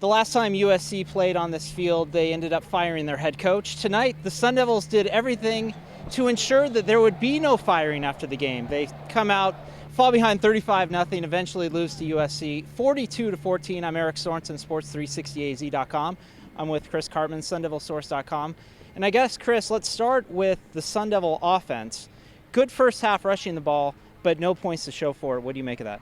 The last time USC played on this field, they ended up firing their head coach. Tonight, the Sun Devils did everything to ensure that there would be no firing after the game. They come out, fall behind 35-0, eventually lose to USC 42-14. I'm Eric Sorensen, Sports360AZ.com. I'm with Chris Cartman, SunDevilSource.com. And I guess, Chris, let's start with the Sun Devil offense. Good first half rushing the ball, but no points to show for it. What do you make of that?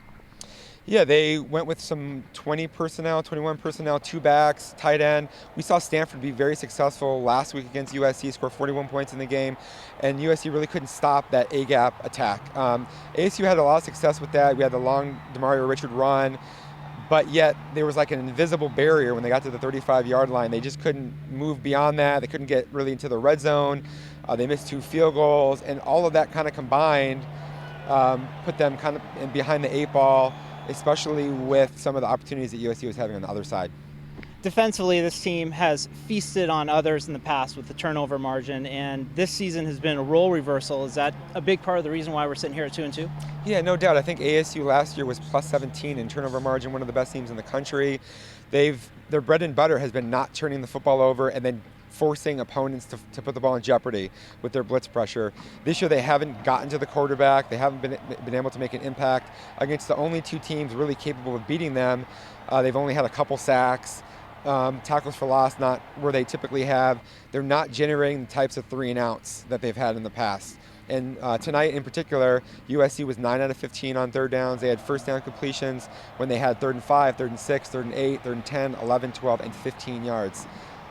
Yeah, they went with some 20 personnel, 21 personnel, two backs, tight end. We saw Stanford be very successful last week against USC, score 41 points in the game, and USC really couldn't stop that A-gap attack. ASU had a lot of success with that. We had the long DeMario Richard run, but yet there was like an invisible barrier when they got to the 35-yard line. They just couldn't move beyond that. They couldn't get really into the red zone. They missed 2 field goals, and all of that kind of combined put them kind of in behind the 8 ball, especially with some of the opportunities that USC was having on the other side. Defensively, this team has feasted on others in the past with the turnover margin, and this season has been a role reversal. Is that a big part of the reason why we're sitting here at 2-2? Yeah, no doubt. I think ASU last year was plus 17 in turnover margin, one of the best teams in the country. Their bread and butter has been not turning the football over and then forcing opponents to put the ball in jeopardy with their blitz pressure. This year they haven't gotten to the quarterback. They haven't been able to make an impact against the only 2 teams really capable of beating them. They've only had a couple sacks, tackles for loss, not where they typically have. They're not generating the types of 3-and-outs that they've had in the past. And tonight in particular, USC was 9 out of 15 on third downs. They had first down completions when they had 3rd and 5, 3rd and 6, 3rd and 8, 3rd and 10, 11, 12, and 15 yards.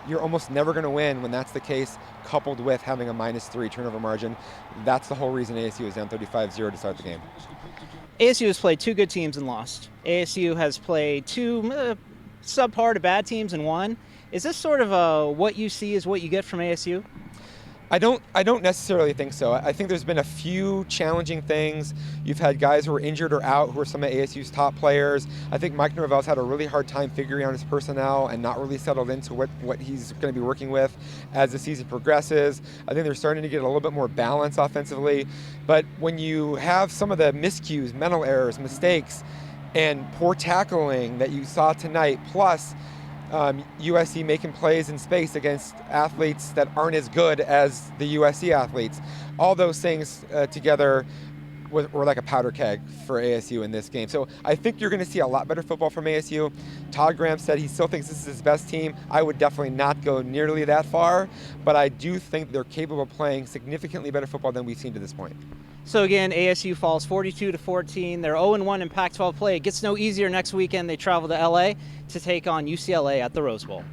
You're almost never going to win when that's the case, coupled with having a -3 turnover margin. That's the whole reason ASU is down 35-0 to start the game. ASU has played 2 good teams and lost. ASU has played 2 subpar to bad teams and won. Is this sort of what you see is what you get from ASU? I don't necessarily think so. I think there's been a few challenging things. You've had guys who are injured or out who are some of ASU's top players. I think Mike Norvell's had a really hard time figuring out his personnel and not really settled into what he's going to be working with as the season progresses. I think they're starting to get a little bit more balance offensively. But when you have some of the miscues, mental errors, mistakes, and poor tackling that you saw tonight, plus USC making plays in space against athletes that aren't as good as the USC athletes. All those things together were like a powder keg for ASU in this game. So I think you're going to see a lot better football from ASU. Todd Graham said he still thinks this is his best team. I would definitely not go nearly that far, but I do think they're capable of playing significantly better football than we've seen to this point. So again, ASU falls 42-14. They're 0-1 in Pac-12 play. It gets no easier next weekend. They travel to LA to take on UCLA at the Rose Bowl.